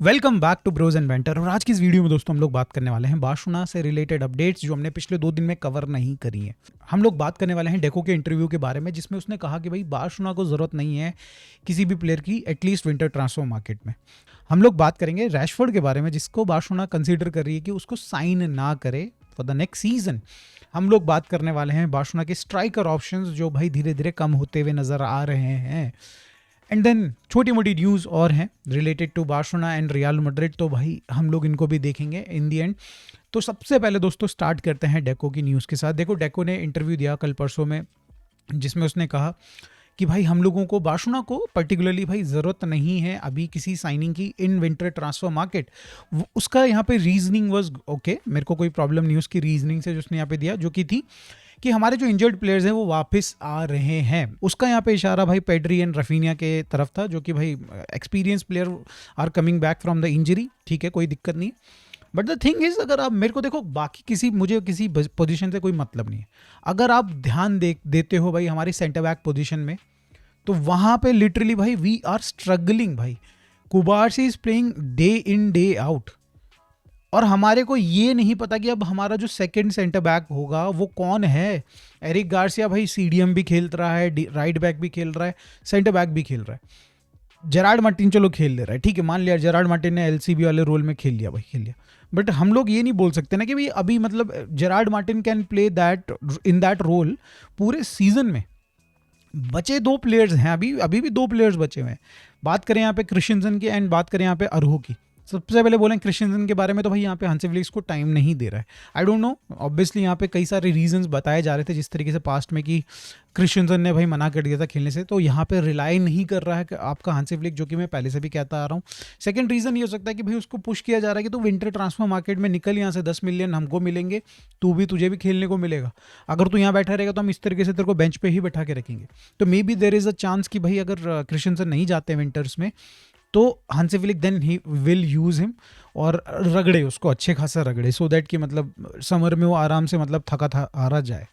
Welcome back to Bros and Banter. और आज की इस वीडियो में दोस्तों हम लोग बात करने वाले हैं बार्सिलोना से रिलेटेड अपडेट्स जो हमने पिछले 2 दिन में कवर नहीं करी हैं। हम लोग बात करने वाले हैं डेको के इंटरव्यू के बारे में, जिसमें उसने कहा कि भाई बार्सिलोना को ज़रूरत नहीं है किसी भी प्लेयर की एटलीस्ट विंटर ट्रांसफर मार्केट में। हम लोग बात करेंगे रैशफोर्ड के बारे में, जिसको बार्सिलोना कंसीडर कर रही है कि उसको साइन ना करे फॉर द नेक्स्ट सीजन। हम लोग बात करने वाले हैं बार्सिलोना के स्ट्राइकर ऑप्शंस जो भाई धीरे धीरे कम होते हुए नजर आ रहे हैं। एंड देन छोटी मोटी न्यूज़ और हैं related to Barcelona and Real Madrid, तो भाई हम लोग इनको भी देखेंगे इन दी एंड। तो सबसे पहले दोस्तों स्टार्ट करते हैं डेको की न्यूज़ के साथ। देखो, डेको ने इंटरव्यू दिया कल परसों में, जिसमें उसने कहा कि भाई हम लोगों को बार्सिलोना को पर्टिकुलरली भाई ज़रूरत नहीं है अभी किसी साइनिंग की इन विंटर ट्रांसफर मार्केट। उसका यहाँ पे रीजनिंग वाज ओके, मेरे को कोई प्रॉब्लम नहीं उसकी रीजनिंग से जो उसने यहाँ पे दिया, जो कि थी कि हमारे जो इंजर्ड प्लेयर्स हैं वो वापस आ रहे हैं। उसका यहाँ पे इशारा भाई पेड्री एंड रफीनिया के तरफ था, जो कि भाई experience player are coming back from the injury. ठीक है, कोई दिक्कत नहीं। बट द थिंग इज, अगर आप मेरे को देखो, बाकी मुझे किसी पोजीशन से कोई मतलब नहीं है। अगर आप ध्यान देते हो भाई हमारी सेंटर बैक पोजीशन में, तो वहाँ पे लिटरली भाई वी आर स्ट्रगलिंग। भाई कुबार्सी is playing day in day out, और हमारे को ये नहीं पता कि अब हमारा जो सेकंड सेंटर बैक होगा वो कौन है। एरिक गार्सिया भाई सीडीएम भी खेल रहा है, राइट बैक भी खेल रहा है, सेंटर बैक भी खेल रहा है। जेरार्ड मार्टिन चलो खेल ले रहा है, ठीक है, मान लिया जेरार्ड मार्टिन ने एलसीबी वाले रोल में खेल लिया भाई, खेल लिया। बट हम लोग ये नहीं बोल सकते ना कि भाई अभी मतलब Gerard Martin can play that in that role पूरे सीजन में। बचे 2 प्लेयर्स हैं, अभी भी 2 प्लेयर्स बचे हुए हैं। बात करें यहाँ पे क्रिश्चियनसन की एंड बात करें यहाँ पे अरहो की। सबसे पहले बोलें क्रिश्चियनसन के बारे में, तो भाई यहाँ पे हांसी फ्लिक्स को टाइम नहीं दे रहा है। आई डोंट नो, ऑब्वियसली यहाँ पे कई सारे रीजंस बताए जा रहे थे जिस तरीके से पास्ट में कि क्रिश्चियनसन ने भाई मना कर दिया था खेलने से, तो यहाँ पे रिलाई नहीं कर रहा है कि आपका हांसी फ्लिक, जो कि मैं पहले से भी कहता आ रहा हूँ। सेकंड रीजन ये हो सकता है कि भाई उसको पुश किया जा रहा है कि तू विंटर ट्रांसफर मार्केट में निकल, यहाँ से 10 मिलियन हमको मिलेंगे, तुझे भी खेलने को मिलेगा। अगर तू यहाँ बैठा रहेगा तो हम इस तरीके से तेरे को बेंच पे ही बैठा के रखेंगे। तो maybe there is a chance कि भाई अगर क्रिश्चियनसन नहीं जाते विंटर्स में, तो Hansi Flick then he will use him और रगड़े उसको, अच्छे खासा रगड़े, सो दैट कि मतलब समर में वो आराम से मतलब थका था आ रहा जाए।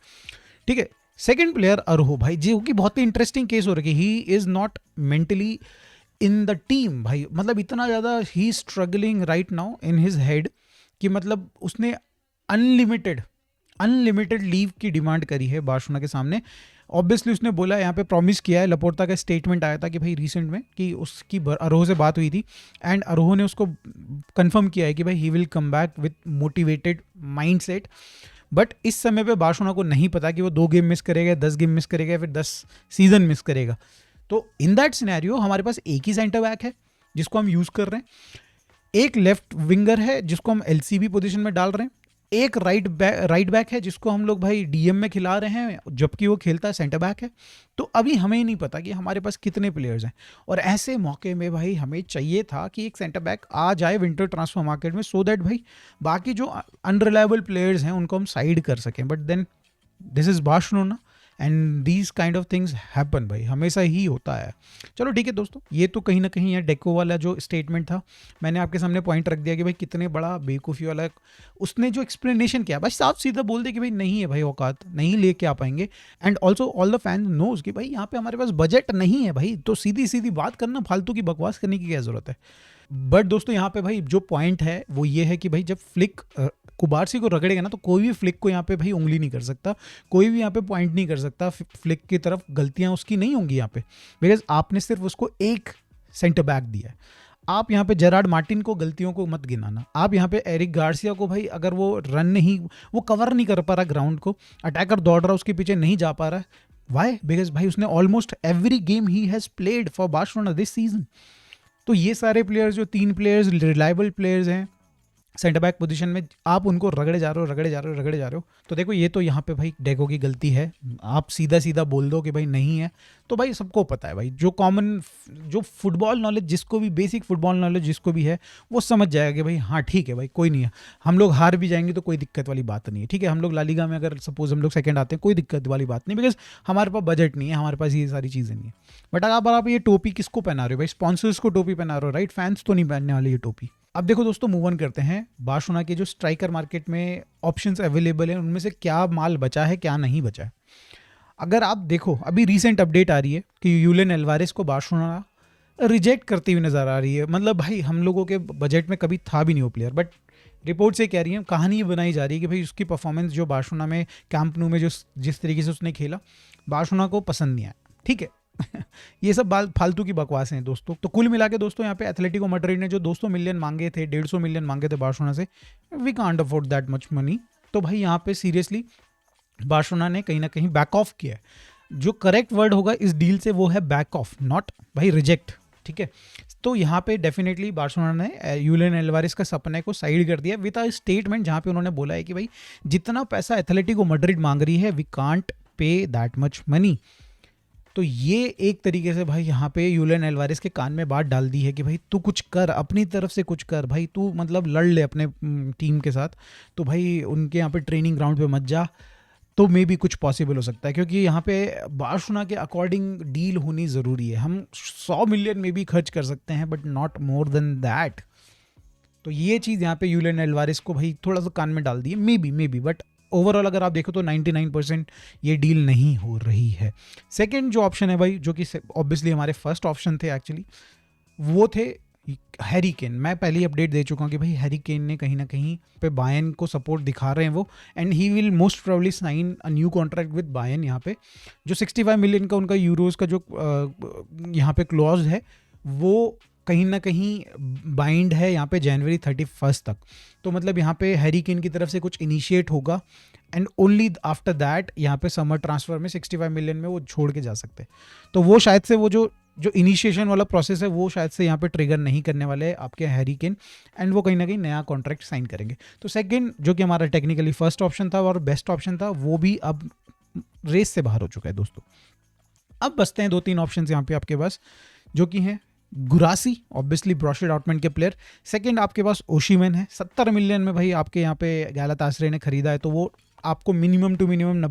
ठीक है। सेकंड प्लेयर अरहो भाई, जो कि बहुत ही इंटरेस्टिंग केस हो रही है। He is not mentally in the team भाई, मतलब इतना ज़्यादा ही struggling right now in his head कि मतलब उसने अनलिमिटेड लीव की डिमांड करी है बार्सिलोना के सामने। ऑब्वियसली उसने बोला, यहाँ पे प्रॉमिस किया है, लपोर्टा का स्टेटमेंट आया था कि भाई रिसेंट में कि उसकी अरहो से बात हुई थी एंड अरहो ने उसको कंफर्म किया है कि भाई he will come back with motivated mind set. But इस समय पे बार्सिलोना को नहीं पता कि वो 2 गेम मिस करेगा, 10 गेम मिस करेगा, फिर 10 सीजन मिस करेगा। तो इन दैट सिनेरियो हमारे पास एक ही सेंटर बैक है जिसको हम यूज़ कर रहे हैं, एक लेफ्ट विंगर है जिसको हम एलसीबी पोजीशन में डाल रहे हैं, एक राइट बैक है जिसको हम लोग भाई डीएम में खिला रहे हैं, जबकि वो खेलता है सेंटर बैक है। तो अभी हमें ही नहीं पता कि हमारे पास कितने प्लेयर्स हैं, और ऐसे मौके में भाई हमें चाहिए था कि एक सेंटर बैक आ जाए विंटर ट्रांसफर मार्केट में, सो दैट भाई बाकी जो अनरिलायबल प्लेयर्स हैं उनको हम साइड कर सकें। But then this is Barcelona and these kind of things happen भाई, हमेशा ही होता है। चलो ठीक है दोस्तों, ये तो कहीं ना कहीं है डेको वाला जो स्टेटमेंट था, मैंने आपके सामने पॉइंट रख दिया कि भाई कितने बड़ा बेवकूफ़ी वाला है। उसने जो एक्सप्लेनेशन किया बस साफ सीधा बोल दे कि भाई नहीं है भाई औकात, नहीं लेके आ पाएंगे। And also all the fan knows कि भाई यहाँ पे हमारे पास बजट नहीं है भाई, तो सीधी सीधी बात करना, फालतू की बकवास करने की क्या ज़रूरत है। बट दोस्तों यहाँ पे भाई जो पॉइंट है वो ये है कि भाई जब फ्लिक कुबार्सी को रगड़ेगा ना, तो कोई भी फ्लिक को यहाँ पे भाई उंगली नहीं कर सकता, कोई भी यहाँ पे पॉइंट नहीं कर सकता फ्लिक की तरफ, गलतियाँ उसकी नहीं होंगी यहाँ पे, बिकॉज आपने सिर्फ उसको एक सेंटर बैक दिया है। आप यहाँ पे जेरार्ड मार्टिन को गलतियों को मत गिनाना। आप यहाँ पे एरिक गार्सिया को भाई अगर वो वो कवर नहीं कर पा रहा ग्राउंड को, अटैकर दौड़ रहा उसके पीछे नहीं जा पा रहा है, वाई? बिकॉज भाई उसने almost every game he has played for Barcelona this season. तो ये सारे प्लेयर्स, जो 3 प्लेयर्स रिलायबल प्लेयर्स हैं सेंटर बैक पोजीशन में, आप उनको रगड़े जा रहे हो। तो देखो ये तो यहाँ पे भाई डेको की गलती है। आप सीधा बोल दो कि भाई नहीं है, तो भाई सबको पता है भाई, जो फुटबॉल नॉलेज जिसको भी, बेसिक फुटबॉल नॉलेज जिसको भी है, वो समझ जाएगा कि भाई हाँ ठीक है भाई, कोई नहीं है, हम लोग हार भी जाएंगे तो कोई दिक्कत वाली बात नहीं है। ठीक है, हम लोग ला लीगा में अगर सपोज हम लोग सेकंड आते हैं, कोई दिक्कत वाली बात नहीं, बिकॉज हमारे पास बजट नहीं है, हमारे पास ये सारी चीज़ें नहीं है। बट अगर आप ये टोपी किसको पहना रहे हो भाई? स्पॉन्सर्स को टोपी पहना रहे हो, राइट? फैंस तो नहीं पहनने वाले ये टोपी। अब देखो दोस्तों, मूव ऑन करते हैं। बार्सिलोना के जो स्ट्राइकर मार्केट में ऑप्शंस अवेलेबल हैं, उनमें से क्या माल बचा है, क्या नहीं बचा है। अगर आप देखो, अभी रीसेंट अपडेट आ रही है कि यूलियन एल्वारेस को बार्सिलोना रिजेक्ट करती हुई नज़र आ रही है। मतलब भाई हम लोगों के बजट में कभी था भी नहीं वो प्लेयर, बट रिपोर्ट से कह रही है, कहानी ये बनाई जा रही है कि भाई उसकी परफॉर्मेंस जो बार्सिलोना में कैंप न्यू में जो जिस तरीके से उसने खेला, बार्सिलोना को पसंद नहीं आया। ठीक है ये सब फालतू की बकवास हैं दोस्तों। तो कुल मिला के दोस्तों यहाँ पे एथलेटिको मैड्रिड ने जो 200 मिलियन मांगे थे, 150 मिलियन मांगे थे बार्सिलोना से, we can't afford that much money. तो भाई यहाँ पे सीरियसली बार्सिलोना ने कहीं ना कहीं बैक ऑफ किया है। जो करेक्ट वर्ड होगा इस डील से वो है बैक ऑफ, नॉट भाई रिजेक्ट। ठीक है, तो यहाँ पे डेफिनेटली बार्सिलोना ने यूलियन एल्वारेज का सपने को साइड कर दिया विद अ स्टेटमेंट जहाँ पे उन्होंने बोला है कि भाई जितना पैसा एथलेटिको मैड्रिड मांग रही है we can't pay that much money. तो ये एक तरीके से भाई यहाँ पे यूलियन एल्वारेज के कान में बात डाल दी है कि भाई तू कुछ कर, अपनी तरफ से कुछ कर भाई, तू मतलब लड़ ले अपने टीम के साथ, तो भाई उनके यहाँ पे ट्रेनिंग ग्राउंड पे मत जा, तो मे भी कुछ पॉसिबल हो सकता है। क्योंकि यहाँ पे बार्सिलोना के अकॉर्डिंग डील होनी ज़रूरी है। हम 100 मिलियन में भी खर्च कर सकते हैं but not more than that. तो ये चीज़ यहाँ पे यूलियन एल्वारेज को भाई थोड़ा सा कान में डाल दी है, मे बी बट ओवरऑल अगर आप देखो तो 99% ये डील नहीं हो रही है। सेकेंड जो ऑप्शन है भाई, जो कि ऑब्वियसली हमारे फर्स्ट ऑप्शन थे एक्चुअली, वो थे हैरी केन। मैं पहले ही अपडेट दे चुका हूँ कि भाई हैरी केन ने कहीं ना कहीं पे बायन को सपोर्ट दिखा रहे हैं वो, and he will most probably sign a new contract with Bayern. यहाँ पे जो 65 मिलियन का उनका यूरोज का जो यहाँ पे क्लॉज है वो कहीं ना कहीं बाइंड है यहाँ पे जनवरी 31 तक। तो मतलब यहाँ पे हैरी केन की तरफ से कुछ इनिशिएट होगा एंड ओनली आफ्टर दैट यहाँ पे समर ट्रांसफर में 65 मिलियन में वो छोड़ के जा सकते हैं। तो वो शायद से वो जो इनिशिएशन वाला प्रोसेस है वो शायद से यहाँ पे ट्रिगर नहीं करने वाले आपके हैरी केन, एंड वो कहीं ना कहीं नया कॉन्ट्रैक्ट साइन करेंगे। तो सेकंड जो कि हमारा टेक्निकली फर्स्ट ऑप्शन था और बेस्ट ऑप्शन था, वो भी अब रेस से बाहर हो चुका है दोस्तों। अब बचते हैं 2-3 ऑप्शन यहाँ पे आपके पास, जो कि हैं गुरासी, ऑब्वियसली ब्रोशिया डॉर्टमंड के प्लेयर। सेकंड आपके पास ओशिमन है, 70 मिलियन में भाई आपके यहाँ पे गैलातासरे ने खरीदा है, तो वो आपको minimum to minimum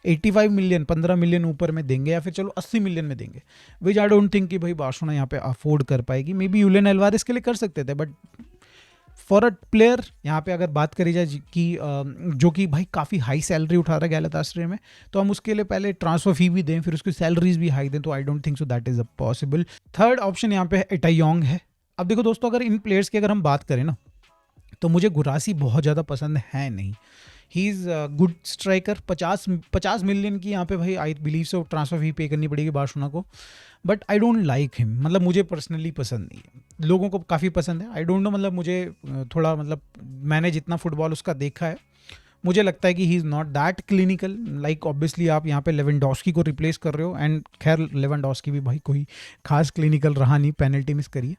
85 million 15 million ऊपर में देंगे, या फिर चलो 80 मिलियन में देंगे, विच आई डोंट थिंक कि भाई बार्सिलोना यहाँ पे अफोर्ड कर पाएगी। मे बी यूलियन एल्वारेज के लिए कर सकते थे, बट फॉर अ प्लेयर यहाँ पे अगर बात करी जाए कि जो कि भाई काफ़ी हाई सैलरी उठा रहा है गैलातासरे में, तो हम उसके लिए पहले ट्रांसफर फी भी दें फिर उसकी सैलरीज भी हाई दें, तो आई don't think so that is a possible. Third option यहाँ पे एटायोंग है। अब देखो दोस्तों, अगर इन प्लेयर्स की अगर हम बात करें ना, तो मुझे गुरासी बहुत ज़्यादा पसंद है नहीं। He is good striker. 50 million की यहाँ पे भाई आई बिलीव से ट्रांसफर फी पे करनी पड़ेगी बार्सिलोना को, but I don't like him. मतलब मुझे पर्सनली पसंद नहीं है, लोगों को काफ़ी पसंद है, आई डोंट नो। मतलब मुझे थोड़ा मतलब मैंने जितना फुटबॉल उसका देखा है, मुझे लगता है कि he is not that clinical. Like obviously आप यहाँ पे लेवेंडोस्की को रिप्लेस कर रहे हो, एंड खैर लेवेंडोस्की भी भाई कोई खास क्लिनिकल रहा नहीं, पेनल्टी मिस करी है,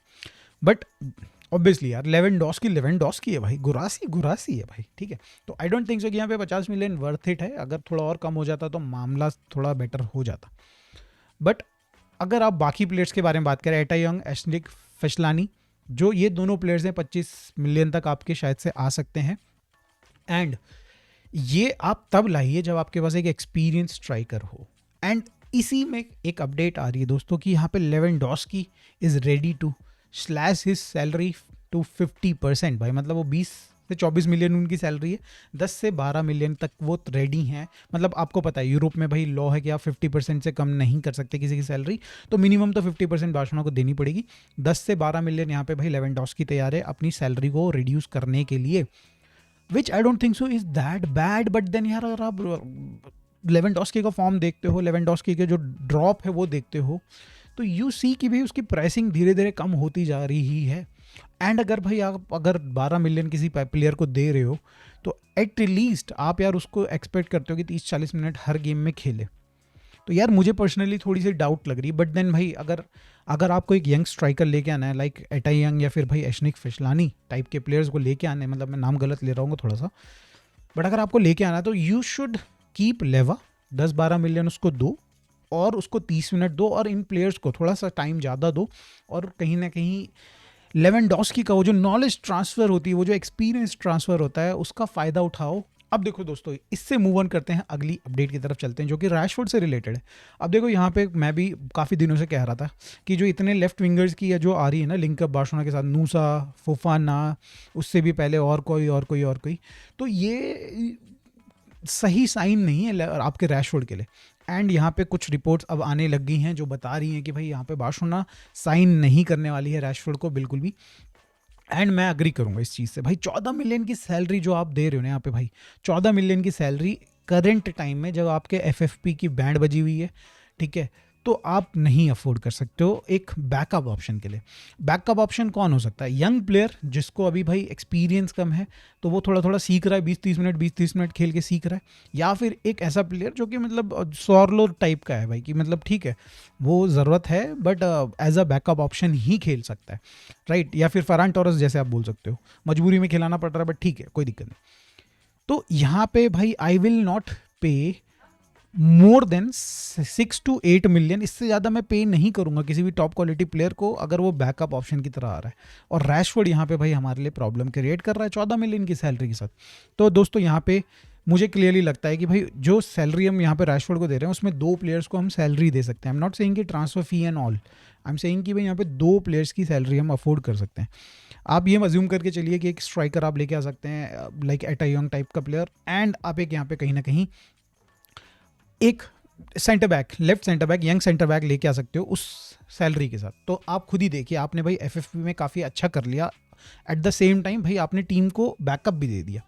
बट ऑब्वियसली यार लेवेंडोस्की है भाई, गुरासी है भाई। ठीक है, तो आई डोंट थिंक सो कि यहाँ पे 50 मिलियन वर्थ इट है। अगर थोड़ा और कम हो जाता तो मामला थोड़ा बेटर हो जाता। बट अगर आप बाकी प्लेयर्स के बारे में बात करें, एटायोंग, एशनिक फेशलानी, जो ये दोनों प्लेयर्स हैं 25 मिलियन तक आपके शायद से आ सकते हैं, एंड ये आप तब लाइए जब आपके पास एक एक्सपीरियंस स्ट्राइकर हो। एंड इसी में एक अपडेट आ रही है दोस्तों कि यहाँ पे Lewandowski is ready to slash his salary to 50%। भाई मतलब वो 20 से 24 मिलियन उनकी सैलरी है, 10 से 12 मिलियन तक वो रेडी हैं। मतलब आपको पता है यूरोप में भाई लॉ है कि आप 50% से कम नहीं कर सकते किसी की सैलरी, तो मिनिमम तो 50% बार्सिलोना को देनी पड़ेगी। 10 से 12 मिलियन यहाँ पे भाई लेवेंडोस्की तैयार है अपनी सैलरी को रिड्यूस करने के लिए, which I don't think so is that bad. But then यार अगर आप लेवेंडोस्की का फॉर्म देखते हो, लेवेंडोस्की के जो ड्रॉप है वो देखते हो, तो यू सी कि भाई उसकी प्राइसिंग धीरे धीरे कम होती जा रही है। एंड अगर भाई आप अगर 12 मिलियन किसी प्लेयर को दे रहे हो, तो एट लीस्ट आप यार उसको एक्सपेक्ट करते हो कि 30-40 मिनट हर गेम में खेले। तो यार मुझे पर्सनली थोड़ी सी डाउट लग रही है। बट देन भाई अगर आपको एक यंग स्ट्राइकर लेके आना है, लाइक एटायोंग या फिर भाई एशनिक फेशलानी टाइप के प्लेयर्स को लेके आने, मतलब मैं नाम गलत ले रहा हूँ थोड़ा सा, बट अगर आपको लेके आना है तो यू शुड कीप लेवा, 10-12 मिलियन उसको दो और उसको 30 मिनट दो, और इन प्लेयर्स को थोड़ा सा टाइम ज़्यादा दो, और कहीं ना कहीं लेवेंडोस्की का वो जो नॉलेज ट्रांसफ़र होती है, वो जो एक्सपीरियंस ट्रांसफ़र होता है, उसका फ़ायदा उठाओ। अब देखो दोस्तों, इससे मूव ऑन करते हैं, अगली अपडेट की तरफ चलते हैं जो कि रैशफोर्ड से रिलेटेड है। अब देखो यहाँ पे मैं भी काफ़ी दिनों से कह रहा था कि जो इतने लेफ्ट विंगर्स की जो आ रही है ना लिंकअप बार्सिलोना के साथ, नूसा, फोफाना, उससे भी पहले और कोई, तो ये सही साइन नहीं है आपके रैशफोर्ड के लिए। एंड यहाँ पे कुछ रिपोर्ट्स अब आने लग गई हैं जो बता रही हैं कि भाई यहाँ पे बार्सिलोना साइन नहीं करने वाली है रैशफोर्ड को बिल्कुल भी। एंड मैं अग्री करूंगा इस चीज़ से। भाई 14 मिलियन की सैलरी जो आप दे रहे हो ना यहाँ पे, भाई 14 मिलियन की सैलरी करंट टाइम में जब आपके एफएफपी की बैंड बजी हुई है, ठीक है, तो आप नहीं अफोर्ड कर सकते हो एक बैकअप ऑप्शन के लिए। बैकअप ऑप्शन कौन हो सकता है? यंग प्लेयर जिसको अभी भाई एक्सपीरियंस कम है, तो वो थोड़ा थोड़ा सीख रहा है, 20-30 मिनट खेल के सीख रहा है, या फिर एक ऐसा प्लेयर जो कि मतलब सॉर्लो टाइप का है भाई, कि मतलब ठीक है वो ज़रूरत है but as a backup option ही खेल सकता है, राइट। या फिर फरहान टोरस जैसे आप बोल सकते हो, मजबूरी में खिलाना पड़ रहा है बट ठीक है, कोई दिक्कत नहीं। तो यहाँ पे भाई आई विल नॉट पे मोर देन 6 to 8 मिलियन, इससे ज़्यादा मैं पे नहीं करूंगा किसी भी टॉप क्वालिटी प्लेयर को अगर वो बैकअप ऑप्शन की तरह आ रहा है। और रैशफोर्ड यहाँ पे भाई हमारे लिए प्रॉब्लम क्रिएट कर रहा है 14 मिलियन की सैलरी के साथ। तो दोस्तों यहाँ पे मुझे क्लियरली लगता है कि भाई जो सैलरी हम यहाँ पे रैशफोर्ड को दे रहे हैं उसमें 2 प्लेयर्स को हम सैलरी दे सकते हैं। आई एम नॉट सेइंग कि transfer fee and all, I am saying कि भाई यहाँ पे 2 प्लेयर्स की सैलरी हम अफोर्ड कर सकते हैं। आप ये अज्यूम करके चलिए कि एक स्ट्राइकर आप लेके आ सकते हैं लाइक एटा यंग टाइप का प्लेयर, एंड आप एक यहाँ पे कहीं ना कहीं एक centre back, left centre back, young centre back लेके आ सकते हो उस सैलरी के साथ। तो आप खुद ही देखिए, आपने भाई एफएफपी में काफ़ी अच्छा कर लिया, एट द सेम टाइम भाई आपने टीम को बैकअप भी दे दिया।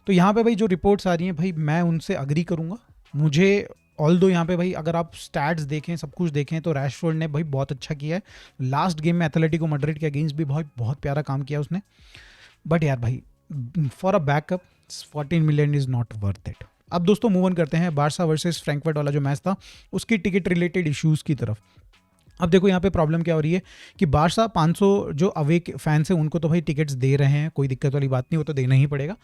तो यहाँ पे भाई जो रिपोर्ट्स आ रही हैं भाई मैं उनसे अग्री करूँगा। मुझे ऑल्दो यहाँ पे भाई अगर आप स्टैट्स देखें, सब कुछ देखें, तो रैशफोर्ड ने भाई बहुत अच्छा किया है। लास्ट गेम में एथलेटिको मैड्रिड के अगेंस्ट भी बहुत प्यारा काम किया उसने। बट यार भाई for a backup 14 million is not worth it. अब दोस्तों मूव ऑन करते हैं बार्सा वर्सेस फ्रैंकफर्ट वाला जो मैच था उसकी टिकट रिलेटेड इश्यूज़ की तरफ। अब देखो यहाँ पे प्रॉब्लम क्या हो रही है कि बार्सा 500 जो अवे फैंस हैं उनको तो भाई टिकट्स दे रहे हैं, कोई दिक्कत वाली बात नहीं, वो तो देना ही पड़ेगा।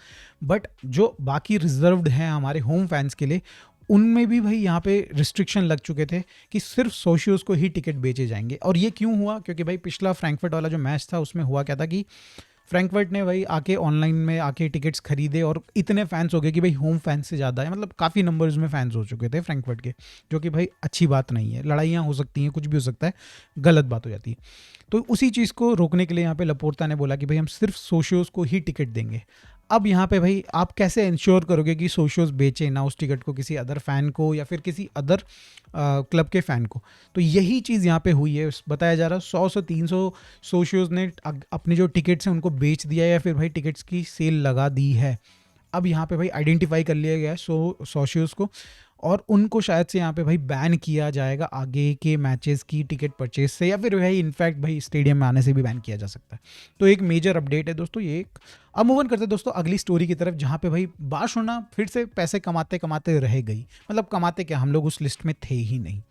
बट जो बाकी रिजर्व्ड हैं हमारे होम फैंस के लिए, उनमें भी भाई यहाँ पे रिस्ट्रिक्शन लग चुके थे कि सिर्फ सोशियोज को ही टिकट बेचे जाएंगे। और ये क्यों हुआ? क्योंकि भाई पिछला फ्रैंकफर्ट वाला जो मैच था उसमें हुआ क्या था कि फ्रैंकफर्ट ने भाई आके ऑनलाइन में आके टिकट्स खरीदे और इतने फैंस हो गए कि भाई होम फैंस से ज़्यादा है, मतलब काफ़ी नंबर्स में फैंस हो चुके थे फ्रैंकफर्ट के, जो कि भाई अच्छी बात नहीं है। लड़ाइयाँ हो सकती हैं, कुछ भी हो सकता है, गलत बात हो जाती है। तो उसी चीज़ को रोकने के लिए यहाँ पे लपोर्ता ने बोला कि भाई हम सिर्फ सोशियोज को ही टिकट देंगे। अब यहाँ पे भाई आप कैसे इंश्योर करोगे कि सोशियोज बेचे ना उस टिकट को किसी अदर फैन को या फिर किसी अदर क्लब के फ़ैन को? तो यही चीज़ यहाँ पे हुई है। बताया जा रहा है 100 से 300 सोशियोज ने अपने जो टिकट्स हैं उनको बेच दिया या फिर भाई टिकट्स की सेल लगा दी है। अब यहाँ पे भाई आइडेंटिफाई कर लिया गया है सोशियोज को, और उनको शायद से यहाँ पे भाई बैन किया जाएगा आगे के मैचेस की टिकट परचेज से, या फिर भाई इनफैक्ट भाई स्टेडियम में आने से भी बैन किया जा सकता है। तो एक मेजर अपडेट है दोस्तों ये एक। अब मूव ऑन करते हैं दोस्तों अगली स्टोरी की तरफ, जहाँ पे भाई बार्सिलोना फिर से पैसे कमाते कमाते रह गई। मतलब कमाते क्या, हम लोग उस लिस्ट में थे ही नहीं।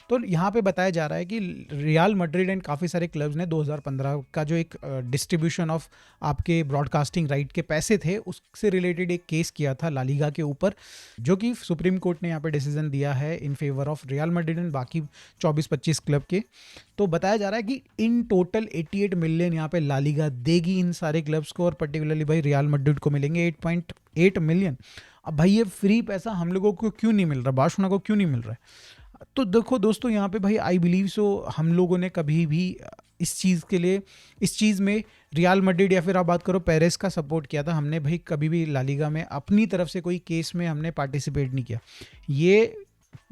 तो यहाँ पे बताया जा रहा है कि रियल मैड्रिड एंड काफ़ी सारे क्लब्स ने 2015 का जो एक डिस्ट्रीब्यूशन ऑफ आपके ब्रॉडकास्टिंग राइट के पैसे थे उससे रिलेटेड एक केस किया था ला लीगा के ऊपर, जो कि सुप्रीम कोर्ट ने यहाँ पे डिसीजन दिया है in favour of real Madrid and बाकी 24-25 क्लब के। तो बताया जा रहा है कि इन टोटल 88 मिलियन यहाँ पे ला लीगा देगी इन सारे क्लब्स को, और पर्टिकुलरली भाई रियल मैड्रिड को मिलेंगे 8.8 मिलियन। अब भाई ये फ्री पैसा हम लोगों को क्यों नहीं मिल रहा, बार्सिलोना को क्यों नहीं मिल रहा है? तो देखो दोस्तों यहाँ पे भाई आई बिलीव सो हम लोगों ने कभी भी इस चीज़ में रियल मैड्रिड या फिर आप बात करो पेरेस का सपोर्ट किया था। हमने भाई कभी भी ला लीगा में अपनी तरफ से कोई केस में हमने पार्टिसिपेट नहीं किया। ये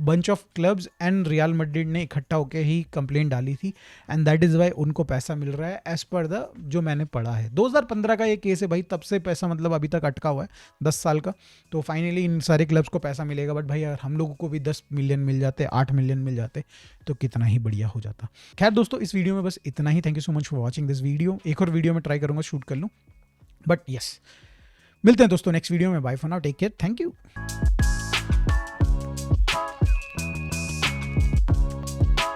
bunch of clubs and Real Madrid ने इकट्ठा होकर ही कंप्लेंट डाली थी, एंड दैट इज़ वाई उनको पैसा मिल रहा है एज पर द जो मैंने पढ़ा है। 2015 का ये केस है भाई, तब से पैसा मतलब अभी तक अटका हुआ है 10 साल का। तो फाइनली इन सारे क्लब्स को पैसा मिलेगा। बट भाई अगर हम लोगों को भी 10 मिलियन मिल जाते, 8 मिलियन मिल जाते, तो कितना ही बढ़िया हो जाता। खैर दोस्तों इस वीडियो में बस इतना ही। Thank you so much for watching this video. एक और वीडियो में ट्राई करूँगा शूट कर लूँ, बट यस मिलते हैं दोस्तों नेक्स्ट वीडियो में। Bye for now, take care, thank you.